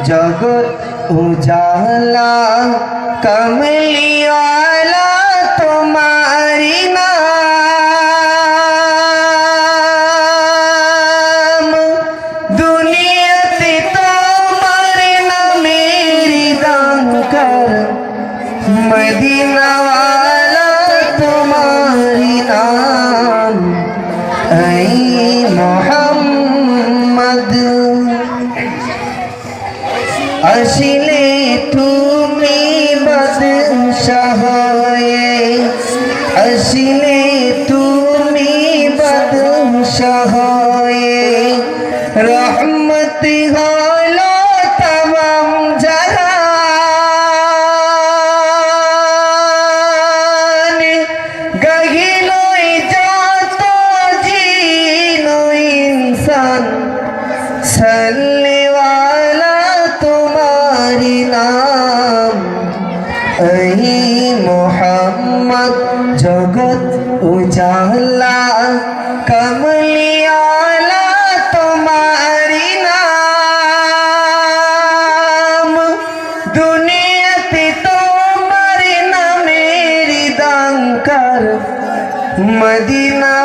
जगत उजाला कमलियाला तुम्हारी नाम दुनिया से तुम्हारे ना मेरी दान कर मदीना वाला तुम्हारी नाम ऐ मोहम्मद আসলে তুমি বাদশাহে আসলে তুমি বাদশাহে রহমত হলো तमाम জাহান গহিলই যত জিন ইনসান সাল্লি नाम ऐ मोहम्मद जगत उजाला कमलियाला तुम्हारी नाम दुनिया से तुम्हारी ना मेरी दान कर मदीना